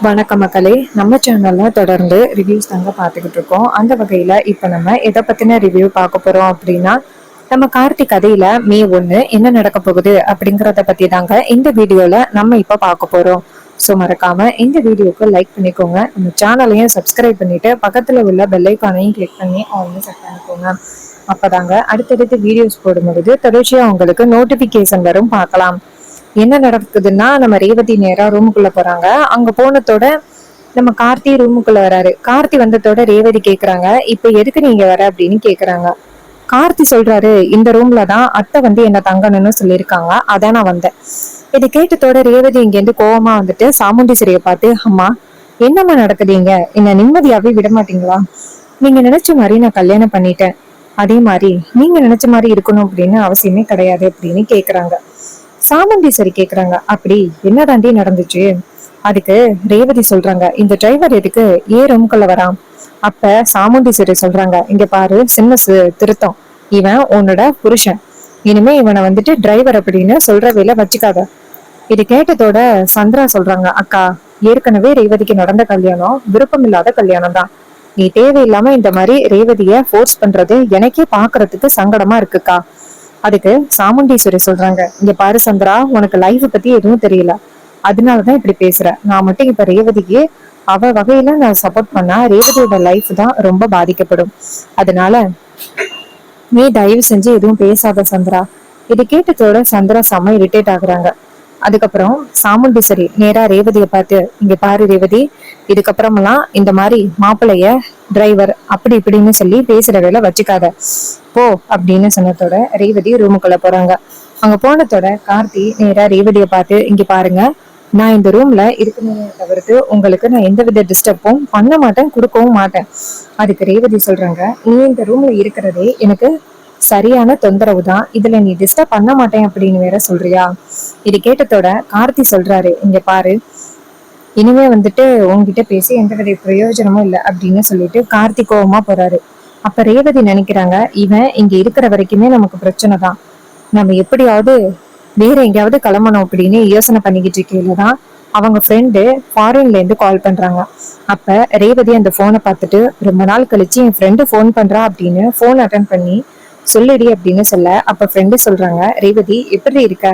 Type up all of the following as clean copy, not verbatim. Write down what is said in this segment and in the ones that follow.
வணக்கம் மக்களே. நம்ம சேனல்ல தொடர்ந்து ரிவ்யூஸ் தாங்க பார்த்துக்கிட்டு இருக்கோம். அந்த வகையில இப்ப நம்ம எதை பத்தின ரிவ்யூ பார்க்க போறோம் அப்படின்னா, நம்ம கார்த்திக் கதையில மே 1 என்ன நடக்க போகுது அப்படிங்கறத பத்தி தாங்க இந்த வீடியோல நம்ம இப்ப பார்க்க போறோம். ஸோ மறக்காம இந்த வீடியோக்கு லைக் பண்ணிக்கோங்க, நம்ம சேனலையும் சப்ஸ்கிரைப் பண்ணிட்டு பக்கத்துல உள்ள பெல் ஐக்கானையும் கிளிக் பண்ணி ஆல்னு செட் பண்ணிக்கோங்க. அப்பதாங்க அடுத்தடுத்து வீடியோஸ் போடும்பொழுது தொடர்ச்சியா உங்களுக்கு நோட்டிபிகேஷன் வரும், பார்க்கலாம். என்ன நடக்குதுன்னா, நம்ம ரேவதி நேரா ரூமுக்குள்ள போறாங்க. அங்க போனதோட நம்ம கார்த்தி ரூமுக்குள்ள வராரு. கார்த்தி வந்ததோட ரேவதி கேக்குறாங்க, இப்ப எதுக்கு நீங்க வர அப்படின்னு கேக்குறாங்க. கார்த்தி சொல்றாரு, இந்த ரூம்ல தான் அத்தை வந்து என்ன தங்கணும்னு சொல்லியிருக்காங்க, அதான் நான் வந்தேன். இதை கேட்டதோட ரேவதி இங்க இருந்து கோவமா வந்துட்டு சாமுண்டீஸ்வரியை பார்த்து, அம்மா என்னம்மா நடக்குதுங்க, என்ன நிம்மதியாவே விட மாட்டீங்களா? நீங்க நினைச்ச மாதிரி நான் கல்யாணம் பண்ணிட்டேன், அதே மாதிரி நீங்க நினைச்ச மாதிரி இருக்கணும் அப்படின்னு அவசியமே கிடையாது அப்படின்னு கேக்குறாங்க. சாமுண்டீஸ்வரி கேக்குறாங்க, அப்படி என்ன தாண்டி நடந்துச்சு? அதுக்கு ரேவதி சொல்றாங்க, இந்த டிரைவர் எதுக்கு ரூம்குள்ள வரான்? அப்ப சாமுண்டீஸ்வரி சொல்றாங்க, இங்க பாரு சின்னசு திருத்தம், இவன் உன்னோட புருஷன், இனிமே இவனை வந்துட்டு டிரைவர் அப்படின்னு சொல்ற வேலை வச்சுக்காத. இது கேட்டதோட சந்திரா சொல்றாங்க, அக்கா ஏற்கனவே ரேவதிக்கு நடந்த கல்யாணம் விருப்பம் இல்லாத கல்யாணம் தான், நீ தேவையில்லாம இந்த மாதிரி ரேவதிய ஃபோர்ஸ் பண்றது எனக்கே பாக்குறதுக்கு சங்கடமா இருக்குக்கா. அதுக்கு சாமுண்டீஸ்வரி சொல்றாங்க, இங்க பாரு சந்திரா, உனக்கு லைஃப் பத்தி எதுவும் தெரியல, அதனாலதான் இப்படி பேசுற. நான் மட்டும் இப்ப ரேவதிக்கு அவ வகையில நான் சப்போர்ட் பண்ணா ரேவதியோட லைஃப் தான் ரொம்ப பாதிக்கப்படும். அதனால நீ தயவு செஞ்சு எதுவும் பேசாத சந்திரா. இது கேட்டதோட சந்திரா செம்ம இரிட்டேட் ஆகுறாங்க. அதுக்கப்புறம் சாமுண்டீஸ்வரி நேரா ரேவதியை பார்த்து, இங்க பாரு ரேவதி, இதுக்கப்புறமெல்லாம் இந்த மாதிரி மாப்பிள்ளைய டிரைவர் அப்படி இப்படின்னு சொல்லி பேசுற வேலை வச்சுக்காத போ அப்படின்னு சொன்னதோட ரேவதி ரூமுக்குள்ள போறாங்க. அங்க போனதோட கார்த்தி நேரா ரேவதியை பார்த்து, இங்க பாருங்க, நான் இந்த ரூம்ல இருக்கணுமே தவிர்த்து உங்களுக்கு நான் எந்தவித டிஸ்டர்பும் பண்ண மாட்டேன், கொடுக்கவும் மாட்டேன். அதுக்கு ரேவதி சொல்றாங்க, நீ இந்த ரூம்ல இருக்கிறதே எனக்கு சரியான தொந்தரவு தான், இதுல நீ டிஸ்டர்ப் பண்ண மாட்டேன் அப்படின்னு வேற சொல்றியா? இது கேட்டதோட கார்த்தி சொல்றாரு, இங்க பாரு, இனிமே வந்துட்டு உங்ககிட்ட பேசி எந்த வித பிரயோஜனமும் இல்லை அப்படின்னு சொல்லிட்டு கார்த்தி கோவமா போறாரு. அப்ப ரேவதி நினைக்கிறாங்க, இவன் இங்க இருக்கிற வரைக்குமே நமக்கு பிரச்சனை தான், நம்ம எப்படியாவது வேற எங்கேயாவது கிளம்பணும் அப்படின்னு யோசனை பண்ணிக்கிட்டு இருக்கையிலதான் அவங்க ஃப்ரெண்டு ஃபாரின்ல இருந்து கால் பண்றாங்க. அப்ப ரேவதி அந்த போனை பார்த்துட்டு, ரொம்ப நாள் கழிச்சு என் ஃப்ரெண்டு போன் பண்றா அப்படின்னு போன் அட்டன் பண்ணி சொல்லிடி அப்படின்னு சொல்ல, அப்ப ஃப்ரெண்டு சொல்றாங்க, ரேவதி எப்படி இருக்க,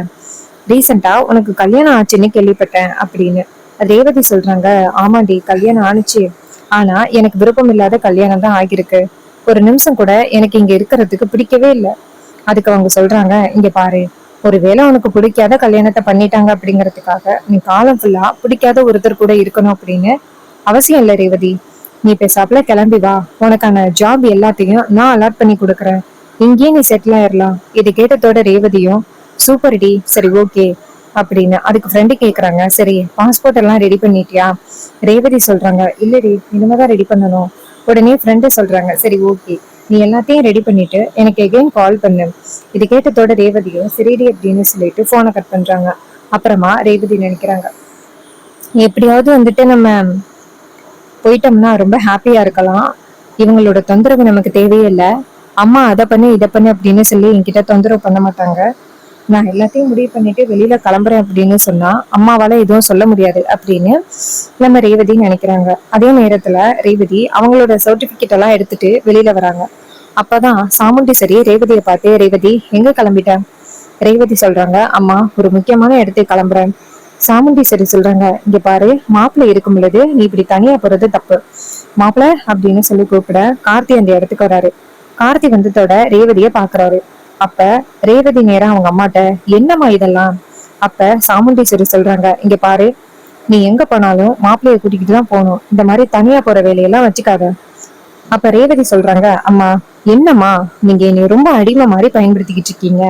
ரீசெண்டா உனக்கு கல்யாணம் ஆச்சுன்னு கேள்விப்பட்டேன் அப்படின்னு. ரேவதி சொல்றாங்க, ஆமாண்டி கல்யாணம் ஆணுச்சு, ஆனா எனக்கு விருப்பம் இல்லாத கல்யாணம் தான் ஆகிருக்கு, ஒரு நிமிஷம் கூட எனக்கு இங்க இருக்கிறதுக்கு பிடிக்கவே இல்லை. அதுக்கு அவங்க சொல்றாங்க, இங்க பாரு, ஒருவேளை உனக்கு பிடிக்காத கல்யாணத்தை பண்ணிட்டாங்க அப்படிங்கறதுக்காக நீ காலம் ஃபுல்லா பிடிக்காத ஒருத்தர் கூட இருக்கணும் அப்படின்னு அவசியம் இல்லை ரேவதி. நீ பேசாப்புல கிளம்பி வா, உனக்கான ஜாப் எல்லாத்தையும் நான் அலாட் பண்ணி கொடுக்குறேன், இங்கேயே நீ செட்டில் ஆயிடலாம். இது கேட்டதோட ரேவதியும், சூப்பர் டி, சரி ஓகே அப்படின்னு. அதுக்கு ஃப்ரெண்டு கேக்குறாங்க, சரி பாஸ்போர்ட் எல்லாம் ரெடி பண்ணிட்டியா? ரேவதி சொல்றாங்க, இல்லடி இனிமேதான் ரெடி பண்ணணும். உடனே ஃப்ரெண்டு சொல்றாங்க, சரி ஓகே, நீ எல்லாத்தையும் ரெடி பண்ணிட்டு எனக்கு எகைன் கால் பண்ணு. இது கேட்டதோட ரேவதியும் சரிடி அப்படின்னு சொல்லிட்டு போனை கட் பண்றாங்க. அப்புறமா ரேவதி நினைக்கிறாங்க, எப்படியாவது வந்துட்டு நம்ம போயிட்டோம்னா ரொம்ப ஹாப்பியா இருக்கலாம், இவங்களோட தொந்தரவு நமக்கு தேவையே இல்லை, அம்மா அதை பண்ணு இதை பண்ணு அப்படின்னு சொல்லி என்கிட்ட தொந்தரவு பண்ண மாட்டாங்க, நான் எல்லாத்தையும் முடிவு பண்ணிட்டு வெளியில கிளம்புறேன் அப்படின்னு சொன்னா அம்மாவால எதுவும் சொல்ல முடியாது அப்படின்னு நம்ம ரேவதி நினைக்கிறாங்க. அதே நேரத்துல ரேவதி அவங்களோட சர்டிபிகேட் எல்லாம் எடுத்துட்டு வெளியில வராங்க. அப்பதான் சாமுண்டீஸ்வரி ரேவதியை பார்த்து, ரேவதி எங்க கிளம்பிட்ட? ரேவதி சொல்றாங்க, அம்மா ஒரு முக்கியமான இடத்துக்கு கிளம்புறேன். சாமுண்டீஸ்வரி சொல்றாங்க, இங்க பாரு, மாப்பிள்ளை இருக்கும் பொழுது நீ இப்படி தனியா போறது தப்பு. மாப்பிள்ளை அப்படின்னு சொல்லி கூப்பிட கார்த்தி அந்த இடத்துக்கு வராரு. கார்த்தி வந்ததோட ரேவதிய பாக்குறாரு. அப்ப ரேவதி நேரம் அவங்க அம்மாட்ட, என்னம்மா இதெல்லாம்? அப்ப சாமுண்டீஸ்வரி சொல்றாங்க, இங்க பாரு, நீ எங்க போனாலும் மாப்பிள்ளைய கூட்டிக்கிட்டு தான் போகணும், இந்த மாதிரி தனியா போற வேலையெல்லாம் வச்சுக்காத. அப்ப ரேவதி சொல்றாங்க, அம்மா என்னம்மா நீங்க என்னை ரொம்ப அடிமை மாதிரி பயன்படுத்திக்கிட்டு இருக்கீங்க,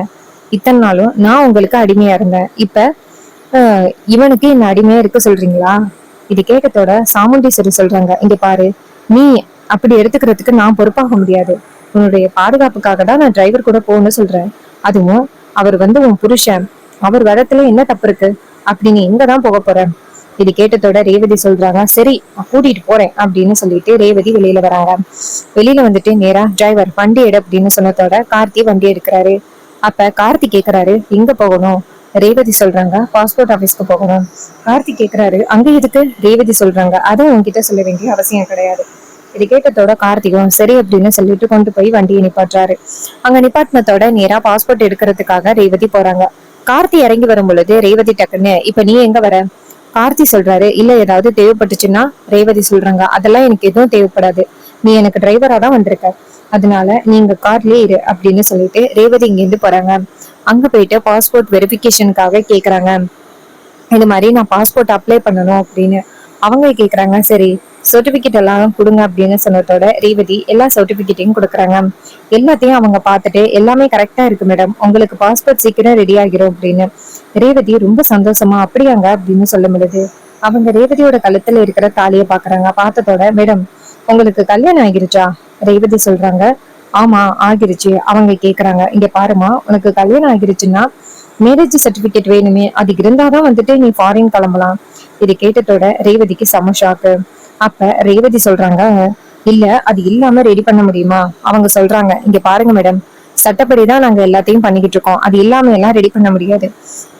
இத்தனை நாளும் நான் உங்களுக்கு அடிமையா இருந்தேன், இப்ப இவனுக்கு என்ன அடிமையா இருக்க சொல்றீங்களா? இது கேட்டதோட சாமுண்டீஸ்வரி சொல்றாங்க, இங்க பாரு, நீ அப்படி எடுத்துக்கிறதுக்கு நான் பொறுப்பாக முடியாது, உன்னுடைய பாதுகாப்புக்காக தான் நான் டிரைவர் கூட போகணும்னு சொல்றேன், அதுவும் அவர் வந்து உன் புருஷன், அவர் வரத்துல என்ன தப்பு இருக்கு, அப்படி நீ எங்கதான் போக போற? இது கேட்டதோட ரேவதி சொல்றாங்க, சரி நான் கூட்டிட்டு போறேன் அப்படின்னு சொல்லிட்டு ரேவதி வெளியில வராங்க. வெளியில வந்துட்டு நேரா டிரைவர் வண்டி எடு அப்படின்னு சொன்னதோட கார்த்தி வண்டி எடுக்கிறாரு. அப்ப கார்த்தி கேக்குறாரு, எங்க போகணும்? ரேவதி சொல்றாங்க பாஸ்போர்ட் ஆபீஸ்க்கு போகணும். கார்த்திக் கேக்குறாரு அங்க எதுக்கு? ரேவதி சொல்றாங்க அதான் உன்கிட்ட சொல்ல வேண்டிய அவசியம் கிடையாது. இது கேட்டதோட கார்த்திகும் சரி அப்படின்னு சொல்லிட்டு கொண்டு போய் வண்டியை நிப்பாட்டுறாரு. அங்க நிப்பாட்டினத்தோட நேரா பாஸ்போர்ட் எடுக்கிறதுக்காக ரேவதி போறாங்க. கார்த்தி இறங்கி வரும் பொழுது ரேவதி டக்குன்னு இப்ப நீ எங்க வர? கார்த்தி சொல்றாரு இல்ல ஏதாவது தேவைப்பட்டுச்சுன்னா. ரேவதி சொல்றாங்க அதெல்லாம் எனக்கு எதுவும் தேவைப்படாது, நீ எனக்கு டிரைவரா தான் வந்திருக்க, அதனால நீங்க கார்லயே இரு அப்படின்னு சொல்லிட்டு ரேவதி இங்க இருந்து போறாங்க. அங்க போயிட்டு பாஸ்போர்ட் வெரிபிகேஷனுக்காக கேக்குறாங்க. இது மாதிரி நான் பாஸ்போர்ட் அப்ளை பண்ணணும் அப்படின்னு அவங்க கேக்குறாங்க. சரி சர்டிபிகேட் எல்லாம் கொடுங்க அப்படின்னு சொன்னதோட ரேவதி எல்லா சர்டிபிகேட்டையும் கொடுக்குறாங்க. எல்லாத்தையும் அவங்க பார்த்துட்டு எல்லாமே கரெக்டா இருக்கு மேடம், உங்களுக்கு பாஸ்போர்ட் சீக்கிரம் ரெடி ஆகிரும் அப்படின்னு. ரேவதி ரொம்ப சந்தோஷமா அப்படியாங்க அப்படின்னு சொல்ல முடியுது. அவங்க ரேவதியோட கழுத்துல இருக்கிற தாலியை பாக்குறாங்க. பார்த்ததோட மேடம் உங்களுக்கு கல்யாணம் ஆகிருச்சா? ரேவதி சொல்றாங்க ஆமா ஆகிருச்சு. அவங்க கேக்குறாங்க இங்க பாருமா, உனக்கு கல்யாணம் ஆகிருச்சுன்னா மேரேஜ் சர்டிபிகேட் வேணுமே, அது இருந்தாதான் வந்துட்டு நீ ஃபாரின் கிளம்பலாம். இது கேட்டதோட ரேவதிக்கு செம ஷாக்கு. அப்ப ரேவதி சொல்றாங்க இல்ல அது இல்லாம ரெடி பண்ண முடியுமா? அவங்க சொல்றாங்க இங்க பாருங்க மேடம், சட்டப்படிதான் நாங்க எல்லாத்தையும் பண்ணிக்கிட்டு இருக்கோம், அது இல்லாம எல்லாம் ரெடி பண்ண முடியாது.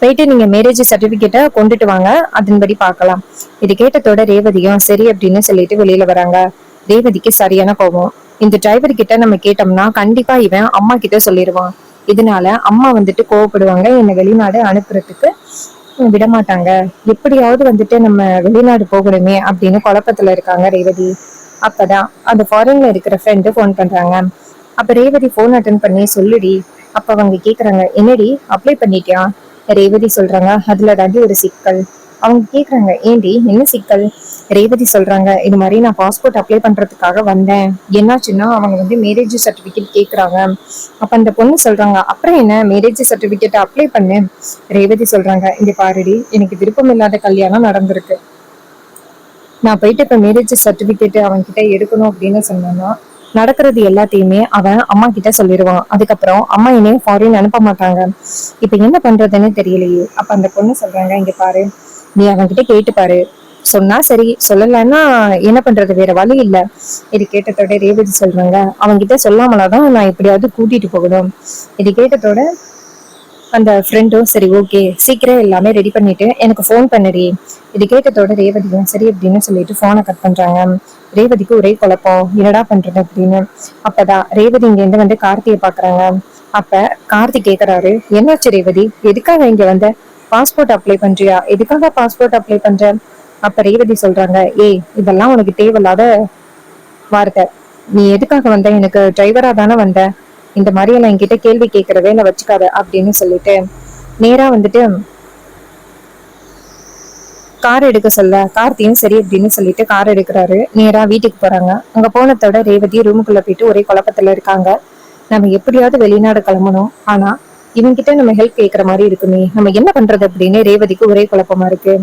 போயிட்டு நீங்க மேரேஜ் சர்டிபிகேட்டை கொண்டுட்டு வாங்க, அதன்படி பார்க்கலாம். இது கேட்டதோட ரேவதியும் சரி அப்படின்னு சொல்லிட்டு வெளியில வராங்க. ரேவதிக்கு சரியான கோபம். இந்த டிரைவர் கிட்ட நம்ம கேட்டோம்னா கண்டிப்பா இவன் அம்மா கிட்ட சொல்லிடுவான், இதனால அம்மா வந்துட்டு கோவப்படுவாங்க, என்னை வெளிநாடு அனுப்புறதுக்கு விடமாட்டாங்க, எப்படியாவது வந்துட்டு நம்ம வெளிநாடு போகணுமே அப்படின்னு குழப்பத்துல இருக்காங்க ரேவதி. அப்பதான் அந்த ஃபாரின்ல இருக்கிற ஃப்ரெண்டு போன் பண்றாங்க. அப்ப ரேவதி போன் அட்டன் பண்ணி சொல்லுடி. அப்ப அவங்க கேக்குறாங்க என்னடி அப்ளை பண்ணிட்டியா? ரேவதி சொல்றாங்க அதுல தாண்டி ஒரு சிக்கல். அவங்க கேக்குறாங்க ஏண்டி என்ன சிக்கல்? ரேவதி சொல்றாங்க இது மாதிரி நான் பாஸ்போர்ட் அப்ளை பண்றதுக்காக வந்தேன், என்னாச்சுன்னா அவங்க வந்து மேரேஜ் சர்டிபிகேட் கேக்குறாங்க. அப்ப அந்த பொண்ணு சொல்றாங்க அப்புறம் என்ன, மேரேஜ் சர்டிபிகேட் அப்ளை பண்ணு. ரேவதி சொல்றாங்க இங்க பாருடி, எனக்கு விருப்பம் இல்லாத கல்யாணம் நடந்திருக்கு, நான் போயிட்டு இப்ப மேரேஜ் சர்டிபிகேட் அவன் கிட்ட எடுக்கணும் அப்படின்னு சொன்னா நடக்கிறது எல்லாத்தையுமே அவன் அம்மா கிட்ட சொல்லிடுவான். அதுக்கப்புறம் அம்மா என்னையும் ஃபாரின் அனுப்ப மாட்டாங்க, இப்ப என்ன பண்றதுன்னு தெரியலையே. அப்ப அந்த பொண்ணு சொல்றாங்க இங்க பாரு, நீ அவன் கிட்ட கேட்டு பாரு, சொன்னா சரி சொல்லலன்னா என்ன பண்றது, வேற வழி இல்ல. இது கேட்டதோட ரேவதி சொல்றாங்க அவன்கிட்ட சொல்லாமலாதான் நான் எப்படியாவது கூட்டிட்டு போகணும். இது கேட்டதோட அந்த ஃப்ரெண்டும் சரி ஓகே சீக்கிரம் எல்லாமே ரெடி பண்ணிட்டு எனக்கு ஃபோன் பண்ணுடி. இது கேட்டதோட ரேவதியும் சரி அப்படின்னு சொல்லிட்டு போனை கட் பண்றாங்க. ரேவதிக்கு ஒரே குழப்பம், என்னடா பண்றது அப்படின்னு. அப்பதான் ரேவதி இங்க இருந்து வந்து கார்த்தியை பாக்குறாங்க. அப்ப கார்த்தி கேக்குறாரு என்னாச்சு ரேவதி, எதுக்காக இங்க வந்த? பாஸ்போர்ட் அப்ளை பண்றியா? எதுக்காக பாஸ்போர்ட் அப்ளை பண்ற? அப்ப ரேவதி சொல்றாங்க ஏய் இதெல்லாம் உனக்கு தேவையில்லாத வார்த்தை, நீ எதுக்காக வந்த, எனக்கு டிரைவரா தானே வந்த, இந்த மாதிரி எல்லாம் என்கிட்ட கேள்வி கேட்கிற வேலை வச்சுக்காத அப்படின்னு சொல்லிட்டு நேரா வந்துட்டு கார் எடுக்க சொல்ல கார்த்தியும் சரி அப்படின்னு சொல்லிட்டு கார் எடுக்கிறாரு. நேரா வீட்டுக்கு போறாங்க. அங்க போனதோட ரேவதி ரூமுக்குள்ள போயிட்டு ஒரே குழப்பத்துல இருக்காங்க. நம்ம எப்படியாவது வெளிநாடு கிளம்பணும், ஆனா இவங்கிட்ட நம்ம ஹெல்ப் கேட்கற மாதிரி இருக்குமே, நம்ம என்ன பண்றது அப்படின்னு ரேவதிக்கு ஒரே குழப்பமா இருக்கு.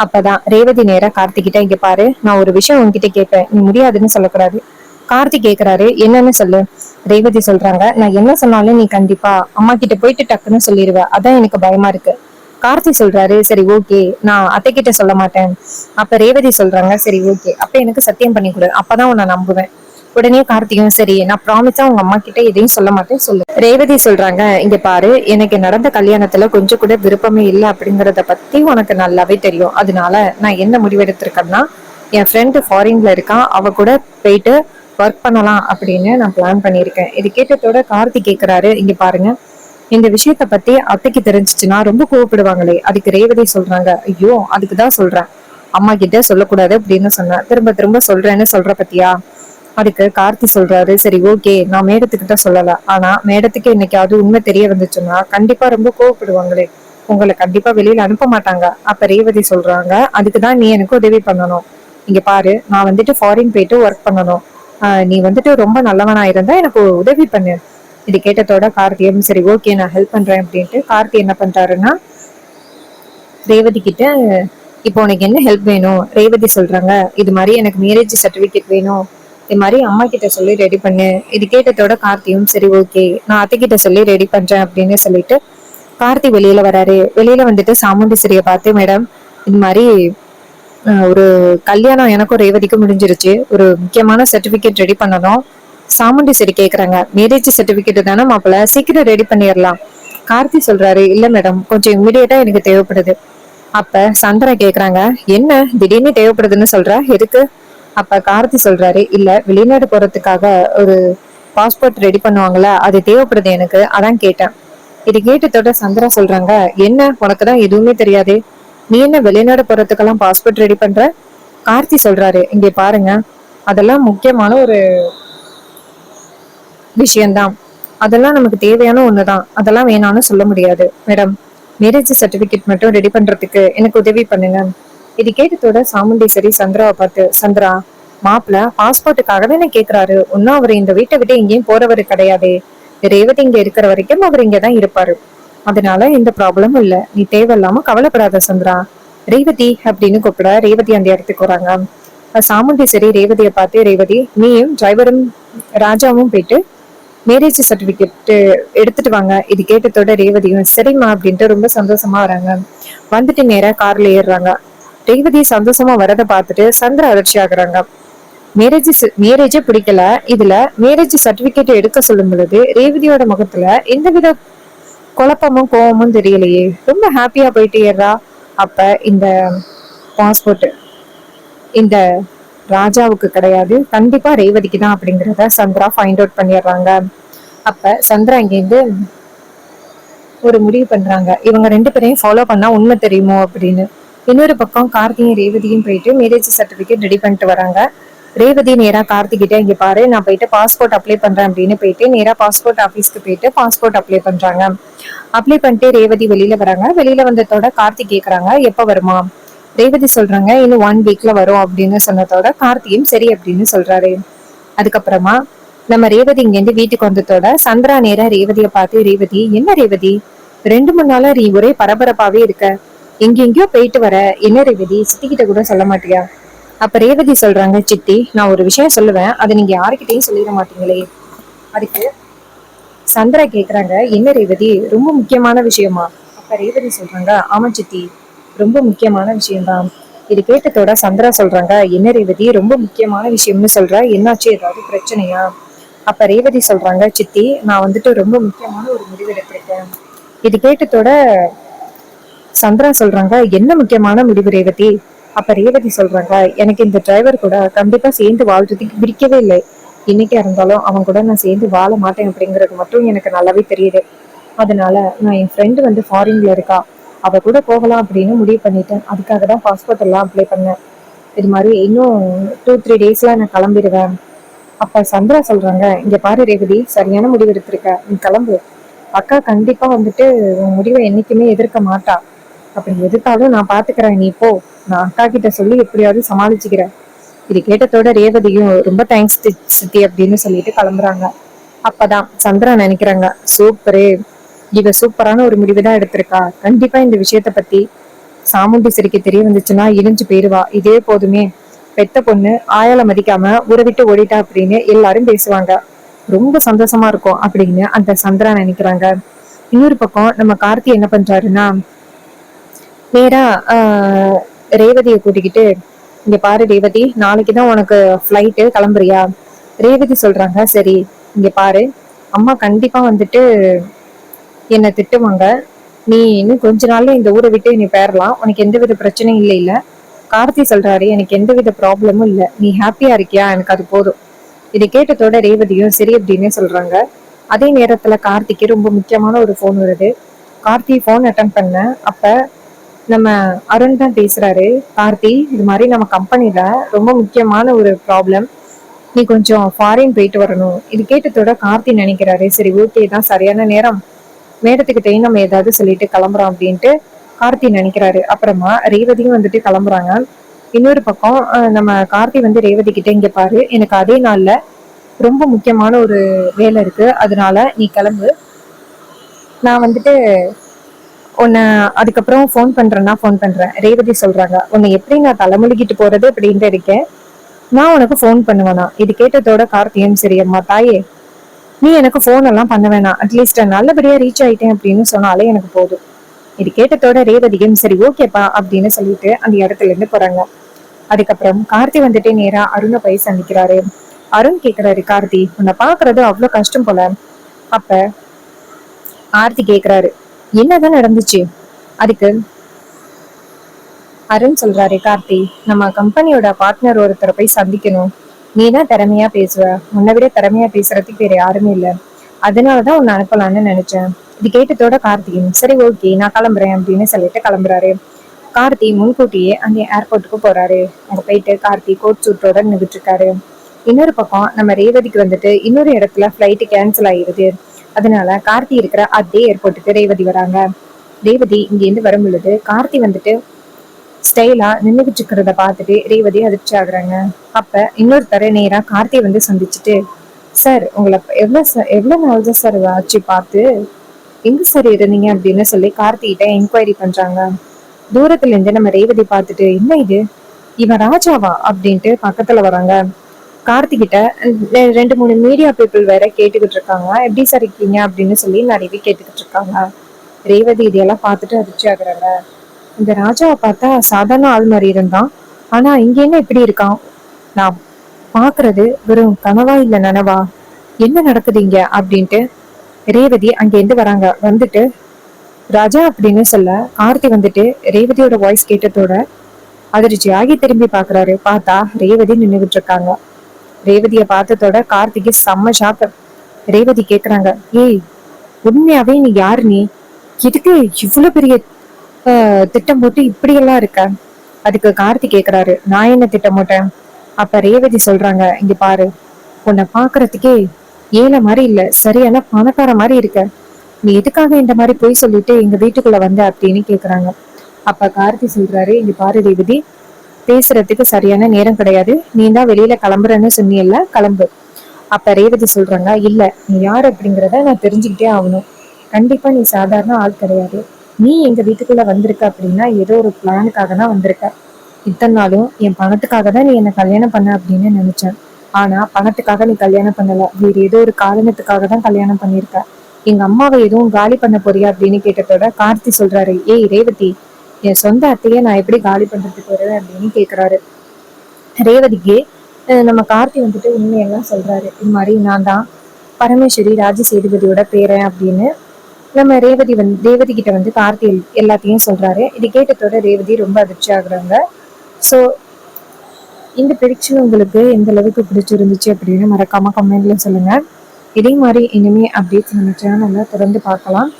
அப்பதான் ரேவதி நேரா கார்த்திகிட்ட இங்க பாரு, நான் ஒரு விஷயம் உன்கிட்ட கேட்பேன், நீ முடியாதுன்னு சொல்லக்கூடாது. கார்த்தி கேக்குறாரு என்னன்னு சொல்லு. ரேவதி சொல்றாங்க நான் என்ன சொன்னாலும் நீ கண்டிப்பா அம்மா கிட்ட போயிட்டு டக்குன்னு சொல்லிடுவ, அதான் எனக்கு பயமா இருக்கு. கார்த்தி சொல்றாரு சரி ஓகே நான் அத்தை கிட்ட சொல்ல மாட்டேன். அப்ப ரேவதி சொல்றாங்க சரி ஓகே அப்ப எனக்கு சத்தியம் பண்ணி கொடு, அப்பதான் உன்னை நம்புவேன். உடனே கார்த்தியும் சரி நான் ப்ராமிஸா உங்க அம்மா கிட்ட எதையும் சொல்ல மாட்டேன் சொல்லு. ரேவதி சொல்றாங்க இங்க பாரு, எனக்கு நடந்த கல்யாணத்துல கொஞ்சம் கூட விருப்பமே இல்லை அப்படிங்கறத பத்தி உனக்கு நல்லாவே தெரியும், அதனால நான் என்ன முடிவெடுத்திருக்கேன்னா என் ஃப்ரெண்டு ஃபாரின்ல இருக்கான், அவ கூட போயிட்டு ஒர்க் பண்ணலாம் அப்படின்னு நான் பிளான் பண்ணியிருக்கேன். இது கேட்டதோட கார்த்தி கேக்குறாரு இங்க பாருங்க, இந்த விஷயத்த பத்தி அத்தைக்கு தெரிஞ்சிச்சுன்னா ரொம்ப கோவப்படுவாங்களே. அதுக்கு ரேவதி சொல்றாங்க ஐயோ அதுக்குதான் சொல்றேன், அம்மா கிட்ட சொல்லக்கூடாது அப்படின்னு சொன்னேன், திரும்ப திரும்ப சொல்றேன்னு சொல்ற பத்தியா. அதுக்கு கார்த்தி சொல்றாரு சரி ஓகே நான் மேடத்துக்கிட்ட சொல்லல, ஆனா மேடத்துக்கு என்னைக்காவது உண்மை தெரிய வந்துச்சுன்னா கண்டிப்பா ரொம்ப கோவப்படுவாங்களே, உங்களை கண்டிப்பா வெளியில அனுப்ப மாட்டாங்க. அப்ப ரேவதி சொல்றாங்க அதுக்குதான் நீ எனக்கு உதவி பண்ணணும். இங்க பாரு நான் வந்துட்டு ஃபாரின் போயிட்டு ஒர்க் பண்ணணும், நீ வந்துட்டு ரொம்ப நல்லவனா இருந்தா எனக்கு உதவி பண்ணு. இது கேட்டதோட கார்த்தியும் சரி ஓகே நான் ஹெல்ப் பண்றேன் அப்படின்ட்டு கார்த்தி என்ன பண்றாருன்னா ரேவதி கிட்ட இப்போ உனக்கு என்ன ஹெல்ப் வேணும். ரேவதி சொல்றாங்க இது மாதிரி எனக்கு மேரேஜ் சர்டிபிகேட் வேணும், இது மாதிரி அம்மா கிட்ட சொல்லி ரெடி பண்ணு. இது கேட்டதோட கார்த்தியும் சரி ஓகே நான் அத்தை கிட்ட சொல்லி ரெடி பண்றேன் அப்படின்னு சொல்லிட்டு கார்த்தி வெளியில வராரு. வெளியில வந்துட்டு சாமுண்டீஸ்வரிய பார்த்து மேடம் இது மாதிரி ஒரு கல்யாணம் எனக்கும் ரேவதிக்கும் முடிஞ்சிருச்சு, ஒரு முக்கியமான சர்டிபிகேட் ரெடி பண்ணணும். சாமுண்டீஸ்வரி கேக்குறாங்க மேரேஜ் சர்டிபிகேட் தானே மாப்பிள்ள, சீக்கிரம் ரெடி பண்ணிடலாம், கார்த்தி சொல்றாரு, இல்ல மேடம், கொஞ்சம் இம்மிடியேட்டா எனக்கு தேவைப்படுது. அப்ப சந்திரா கேக்குறாங்க, என்ன திடீர்னு தேவைப்படுதுன்னு சொல்ற, எதுக்கு? அப்ப கார்த்தி சொல்றாரு, இல்ல வெளிநாடு போறதுக்காக ஒரு பாஸ்போர்ட் ரெடி பண்ணுவாங்கல்ல, அது தேவைப்படுது எனக்கு, அதான் கேட்டேன். இது கேட்டதோட சந்திரா சொல்றாங்க, என்ன உனக்குதான் எதுவுமே தெரியாது, நீ என்ன வெளிநாடு போறதுக்கெல்லாம் பாஸ்போர்ட் ரெடி பண்ற? கார்த்தி சொல்றாரு, இங்க பாருங்க, அதெல்லாம் முக்கியமான ஒரு விஷயம்தான், அதெல்லாம் நமக்கு தேவையான ஒண்ணுதான், அதெல்லாம் வேணாம்னு சொல்ல முடியாது மேடம். மேரேஜ் சர்டிபிகேட் மட்டும் ரெடி பண்றதுக்கு எனக்கு உதவி பண்ணுங்க. இது கேட்டதோட சாமுண்டீஸ்வரி சந்திராவை பார்த்து, சந்திரா, மாப்பிள்ள பாஸ்போர்ட்டுக்காக தானே கேக்குறாரு, ஒன்னும் அவர் இந்த வீட்டை விட்டு எங்கேயும் போறவரு கிடையாது, ரேவதி இங்க இருக்கிற வரைக்கும் அவர் இங்கதான் இருப்பாரு, அதனால எந்த ப்ராப்ளமும் இல்ல, நீ தேவையில்லாம கவலைப்படாத சந்திரா. ரேவதி அப்படின்னு கூப்பிட ரேவதி அந்த இடத்துக்கு வராங்க. சாமுண்டீஸ்வரி ரேவதியை பார்த்து, ரேவதி நீயும் டிரைவரும் ராஜாவும் போயிட்டு மேரேஜ் சர்டிபிகேட் எடுத்துட்டு வாங்க. இது கேட்டதோட ரேவதியும் சரிம்மா அப்படின்ட்டு ரொம்ப சந்தோஷமா வராங்க. வந்துட்டு நேரா கார்ல ஏறுறாங்க. ரேவதி சந்தோஷமா வரதை பார்த்துட்டு சந்திரா அதிர்ச்சி ஆகுறாங்க. மேரேஜே பிடிக்கல, இதுல மேரேஜ் சர்டிபிகேட் எடுக்க சொல்லும் பொழுது ரேவதியோட முகத்துல எந்தவித குழப்பமும் கோவமும் தெரியலையே, ரொம்ப ஹாப்பியா போயிட்டு ஏறா. அப்ப இந்த பாஸ்போர்ட் இந்த ராஜாவுக்கு கிடையாது, கண்டிப்பா ரேவதிக்கு தான் அப்படிங்கிறத சந்திரா ஃபைண்ட் அவுட் பண்ணிடுறாங்க. அப்ப சந்திரா இங்கேருந்து ஒரு முடிவு பண்றாங்க, இவங்க ரெண்டு பேரையும் ஃபாலோ பண்ணா உண்மை தெரியுமோ அப்படின்னு. இன்னொரு பக்கம் கார்த்தியும் ரேவதியும் போயிட்டு மேரேஜ் சர்டிபிகேட் ரெடி பண்ணிட்டு வராங்க. ரேவதி நேரா கார்த்திகிட்ட, இங்க பாரு நான் போயிட்டு பாஸ்போர்ட் அப்ளை பண்றேன் அப்படின்னு போயிட்டு நேரா பாஸ்போர்ட் ஆபீஸ்க்கு போயிட்டு பாஸ்போர்ட் அப்ளை பண்றாங்க. அப்ளை பண்ணிட்டு ரேவதி வெளியில வராங்க. வெளியில வந்ததோட கார்த்திக் கேக்குறாங்க, எப்ப வருமா? ரேவதி சொல்றாங்க, இன்னும் 1 வீக்ல வரும் அப்படின்னு சொன்னதோட கார்த்தியும் சரி அப்படின்னு சொல்றாரு. அதுக்கப்புறமா நம்ம ரேவதி இங்க இருந்து வீட்டுக்கு வந்ததோட சந்திரா நேரா ரேவதியை பார்த்து, ரேவதி என்ன ரேவதி 2 3 நாளா நீ ஒரே பரபரப்பாவே இருக்க, எங்கெங்கயோ போயிட்டு வர, என்ன ரேவதி சித்திக்கிட்ட கூட சொல்ல மாட்டியா? அப்ப ரேவதி சொல்றாங்க, சித்தி நான் ஒரு விஷயம் சொல்லுவேன், அதை நீங்க யாருக்கிட்டையும் சொல்லிட மாட்டீங்களே. அதுக்கு சந்திரா கேக்குறாங்க, என்ன ரேவதி ரொம்ப முக்கியமான விஷயமா? அப்ப ரேவதி சொல்றாங்க, ஆமா சித்தி, ரொம்ப முக்கியமான விஷயம்தான். இது கேட்டதோட சந்திரா சொல்றாங்க, என்ன ரேவதி ரொம்ப முக்கியமான விஷயம்னு சொல்ற, என்னாச்சு, ஏதாவது பிரச்சனையா? அப்ப ரேவதி சொல்றாங்க, சித்தி நான் வந்துட்டு ரொம்ப முக்கியமான ஒரு முடிவு எடுத்திருக்கேன். இது கேட்டதோட சந்திரா சொல்றாங்க, என்ன முக்கியமான முடிவு ரேவதி? அப்ப ரேவதி சொல்றாங்க, எனக்கு இந்த டிரைவர் கூட கண்டிப்பா சேர்ந்து வாழ்றதுக்கு பிடிக்கவே இல்லை, இன்னைக்கா இருந்தாலும் அவன் கூட நான் சேர்ந்து வாழ மாட்டேன் அப்படிங்கிறது மட்டும் எனக்கு நல்லாவே தெரியுது. அதனால நான் என் ஃப்ரெண்டு வந்து ஃபாரின்ல இருக்கா, அவ கூட போகலாம் அப்படின்னு முடிவு பண்ணிட்டேன், அதுக்காக தான் பாஸ்போர்ட் எல்லாம் அப்ளை பண்ணேன். இது மாதிரி இன்னும் 2 3 டேஸ்ல நான் கிளம்பிடுவேன். அப்ப சந்திரா சொல்றாங்க, இங்க பாரு ரேவதி, சரியான முடிவு எடுத்திருக்க, நீ கிளம்பு, அக்கா கண்டிப்பா வந்துட்டு உன் முடிவை என்னைக்குமே எதிர்க்க மாட்டா, அப்படி எதிர்த்தாலும் நான் பாத்துக்கிறேன், நீ போ, நான் அக்கா கிட்ட சொல்லி எப்படியாவது சமாளிச்சுக்கிறேன். இது கேட்டதோட ரேவதியும் ரொம்ப தேங்க்ஸ் சித்தி அப்படின்னு சொல்லிட்டு கிளம்புறாங்க. அப்பதான் சந்திரா நினைக்கிறாங்க, சூப்பரு, இவ சூப்பரான ஒரு முடிவுதான் எடுத்திருக்கா, கண்டிப்பா இந்த விஷயத்த பத்தி சாமுண்டீஸ்வரிக்கு தெரிய வந்துச்சுன்னா இழிஞ்சு போயிருவா, இதே போதுமே, பெத்த பொண்ணு ஆயால மதிக்காம ஊரை விட்டு ஓடிட்டா அப்படின்னு எல்லாரும் பேசுவாங்க, ரொம்ப சந்தோஷமா இருக்கும் அப்படின்னு அந்த சந்திரா நினைக்கிறாங்க. இன்னொரு பக்கம் நம்ம கார்த்தி என்ன பண்றாருன்னா, நேரா ரேவதியை கூட்டிக்கிட்டு, இங்க பாரு ரேவதி, நாளைக்குதான் உனக்கு ஃபிளைட்டு, கிளம்புறியா? ரேவதி சொல்றாங்க, சரி, இங்க பாரு, அம்மா கண்டிப்பா வந்துட்டு என்னை திட்டுவாங்க, நீ இன்னும் கொஞ்ச நாள்ல இந்த ஊரை விட்டு நீ பேரலாம், உனக்கு எந்தவித பிரச்சனையும் இல்லை இல்ல. கார்த்தி சொல்றாரு, எனக்கு எந்தவித ப்ராப்ளமும் இல்லை, நீ ஹாப்பியா இருக்கியா, எனக்கு அது போதும். இதை கேட்டதோட ரேவதியும் சரி அப்படின்னு சொல்றாங்க. அதே நேரத்துல கார்த்திக்கு ரொம்ப முக்கியமான ஒரு போன் வருது. கார்த்தி போன் அட்டன் பண்ண. அப்ப நம்ம அருண் தான் பேசுறாரு. கார்த்தி, இது மாதிரி நம்ம கம்பெனில ரொம்ப முக்கியமான ஒரு ப்ராப்ளம், நீ கொஞ்சம் ஃபாரின் போயிட்டு வரணும். இது கேட்டதோட கார்த்தி நினைக்கிறாரு, சரி ஓகே தான் சரியான நேரம், மேடத்துக்கிட்டையும் நம்ம ஏதாவது சொல்லிட்டு கிளம்புறோம் அப்படின்ட்டு கார்த்தி நினைக்கிறாரு. அப்புறமா ரேவதியும் வந்துட்டு கிளம்புறாங்க. இன்னொரு பக்கம் நம்ம கார்த்தி வந்து ரேவதி கிட்ட, இங்க பாரு, எனக்கு அதே நாள்ல ரொம்ப முக்கியமான ஒரு வேலை இருக்கு, அதனால நீ கிளம்பு, நான் வந்துட்டு உன்னை அதுக்கப்புறம் ஃபோன் பண்றேன்னா ஃபோன் பண்றேன். ரேவதி சொல்றாங்க, உன்னை எப்படி நான் தலைமுழுகிட்டு போறது அப்படின்ட்டு இருக்கேன், நான் உனக்கு ஃபோன் பண்ணுவேனா? இது கேட்டதோட கார்த்தியும் சரி அம்மா தாயே, நீ எனக்கு ஃபோன் எல்லாம் பண்ண வேணாம், அட்லீஸ்ட் நல்லபடியா ரீச் ஆயிட்டேன் அப்படின்னு சொன்னாலே எனக்கு போதும். இது கேட்டதோட ரேவதியும் சரி ஓகேப்பா அப்படின்னு சொல்லிட்டு அந்த இடத்துல இருந்து போறாங்க. அதுக்கப்புறம் கார்த்தி வந்துட்டு நேரா அருணை போய் சந்திக்கிறாரு. அருண் கேக்குறாரு, கார்த்தி உன்னை பாக்குறது அவ்வளவு கஷ்டம் போல, அப்ப ஆர்த்தி கேக்குறாரு, என்னதான் நடந்துச்சு? அதுக்கு அருண் சொல்றாரு, கார்த்தி, நம்ம கம்பெனியோட பார்ட்னர் ஒருத்தரை போய் சந்திக்கணும். நீ தான் திறமையா பேசுவ, உன்னை விட திறமையா பேசுறதுக்கு வேற யாருமே இல்ல, அதனாலதான் உன்னை அனுப்பலான்னு நினைச்சேன். இது கேட்டதோட கார்த்தியும் சரி ஓகே நான் கிளம்புறேன் அப்படின்னு சொல்லிட்டு கிளம்புறாரு. கார்த்தி முன்கூட்டியே அந்த ஏர்போர்ட்டுக்கு போறாரு. அங்க போயிட்டு கார்த்தி கோட் சூட்டோட நின்றுட்டு இருக்காரு. இன்னொரு பக்கம் நம்ம ரேவதிக்கு வந்துட்டு இன்னொரு இடத்துல ஃபிளைட் கேன்சல் ஆயிருது. அதனால கார்த்தி இருக்கிற அதே ஏர்போர்ட்டுக்கு ரேவதி வராங்க. ரேவதி இங்க இருந்து வரும் பொழுது கார்த்தி வந்துட்டு ஸ்டைலா நின்றுகிட்டு இருக்கிறத பார்த்துட்டு ரேவதி அதிர்ச்சி ஆகுறாங்க. அப்ப இன்னொருத்தர நேரா கார்த்தியை வந்து சந்திச்சுட்டு, சார் உங்களை எவ்வளவு நாள் தான் சார் ஆச்சு பார்த்து, எங்க சார் இருந்தீங்க அப்படின்னு சொல்லி கார்த்திகிட்ட என்கொயரி பண்றாங்க. தூரத்துல இருந்து நம்ம ரேவதி பார்த்துட்டு, என்ன இது, இவன் ராஜாவா அப்படின்ட்டு பக்கத்துல வராங்க. கார்த்திகிட்ட 2-3 மீடியா பீப்புள் வேற கேட்டுக்கிட்டு இருக்காங்க, எப்படி சார் இருக்கீங்க அப்படின்னு சொல்லி நிறைய கேட்டுக்கிட்டு இருக்காங்க. ரேவதி இதெல்லாம் பார்த்துட்டு அதிர்ச்சி ஆகுறாங்க. இந்த ராஜாவை பார்த்தா சாதாரண ஆள் மாதிரி இருந்தான், ஆனா இங்க என்ன இப்படி இருக்கான், நான் பாக்குறது வெறும் கனவா இல்ல நனவா, என்ன நடக்குது இங்க அப்படின்ட்டு ரேவதி அங்கேருந்து வராங்க. வந்துட்டு ராஜா அப்படின்னு சொல்ல கார்த்தி வந்துட்டு ரேவதியோட வாய்ஸ் கேட்டதோட அதிர்ச்சி ஆகி திரும்பி பாக்குறாரு. பார்த்தா ரேவதி நின்றுகிட்டு இருக்காங்க. ரேவதிய பார்த்ததோட கார்த்திக்கு செம்ம ஷாக்கு. ரேவதி கேக்குறாங்க, ஏய் உண்மையாவே நீ யாரு, நீ எதுக்கு இவ்வளவு பெரிய திட்டம் போட்டு இப்படி எல்லாம் இருக்க? அதுக்கு கார்த்தி கேக்குறாரு, நான் என்ன திட்டம் போட்டேன்? அப்ப ரேவதி சொல்றாங்க, இங்க பாரு, உன்னை பாக்குறதுக்கே ஏழை மாதிரி இல்ல, சரியான பணக்கார மாதிரி இருக்க, நீ எதுக்காக இந்த மாதிரி போய் சொல்லிட்டு எங்க வீட்டுக்குள்ள வந்த அப்படின்னு கேக்குறாங்க. அப்ப கார்த்தி சொல்றாரு, இங்க பாரு ரேவதி, பேசுறதுக்கு சரியான நேரம் கிடையாது, நீ தான் வெளியில கிளம்புறன்னு சொன்னியல்ல, கிளம்பு. அப்ப ரேவதி சொல்றாங்க, இல்ல நீ யார் அப்படிங்கிறத நான் தெரிஞ்சுக்கிட்டே ஆகணும், கண்டிப்பா நீ சாதாரண ஆள் கிடையாது, நீ எங்க வீட்டுக்குள்ள வந்திருக்க அப்படின்னா ஏதோ ஒரு பிளானுக்காக தான் வந்திருக்க, இத்தனை நாளும் என் பணத்துக்காக தான் நீ என்ன கல்யாணம் பண்ண அப்படின்னு நினைச்சேன், ஆனா பணத்துக்காக நீ கல்யாணம் பண்ணல, வேற ஏதோ ஒரு காரணத்துக்காக தான் கல்யாணம் பண்ணிருக்க, எங்க அம்மாவை எதுவும் காலி பண்ண போறியா அப்படின்னு கேட்டதோட கார்த்தி சொல்றாரு, ஏய் ரேவதி, என் சொந்த அத்தையே நான் எப்படி காலி பண்றதுக்கு வருவேன் அப்படின்னு கேக்குறாரு. ரேவதிக்கு நம்ம கார்த்தி வந்துட்டு உண்மையெல்லாம் சொல்றாரு, இது மாதிரி நான் தான் பரமேஸ்வரி ராஜசேதுபதியோட பேரன் அப்படின்னு. நம்ம ரேவதி கிட்ட வந்து கார்த்தி எல்லாத்தையும் சொல்றாரு. இது கேட்டதோட ரேவதி ரொம்ப அதிர்ச்சி ஆகுறாங்க. ஸோ இந்த ப்ரெடிக்ஷன் உங்களுக்கு எந்த அளவுக்கு பிடிச்சிருந்துச்சு அப்படின்னு மறக்காம கமெண்ட்ல சொல்லுங்க. இதே மாதிரி இனிமே அப்டேட்ஸ் நம்ம சேனல்ல தொடர்ந்து பார்க்கலாம்.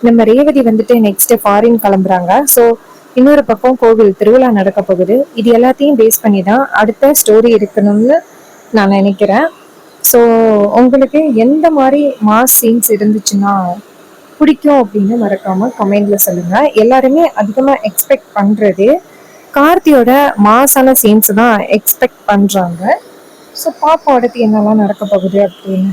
நம்ம ரேவதி வந்துட்டு நெக்ஸ்ட் ஃபாரின் கிளம்புறாங்க. ஸோ இன்னொரு பக்கம் கோவில் திருவிழா நடக்க போகுது. இது எல்லாத்தையும் பேஸ் பண்ணி தான் அடுத்த ஸ்டோரி இருக்கணும்னு நான் நினைக்கிறேன். ஸோ உங்களுக்கு எந்த மாதிரி மாஸ் சீன்ஸ் இருந்துச்சுன்னா பிடிக்கும் அப்படின்னு மறக்காம கமெண்ட்ல சொல்லுங்க. எல்லாருமே அதிகமா எக்ஸ்பெக்ட் பண்றது கார்த்தியோட மாசான சீன்ஸ் தான் எக்ஸ்பெக்ட் பண்றாங்க. ஸோ பாப்போம் அடுத்து என்னெல்லாம் நடக்க போகுது அப்படின்னு.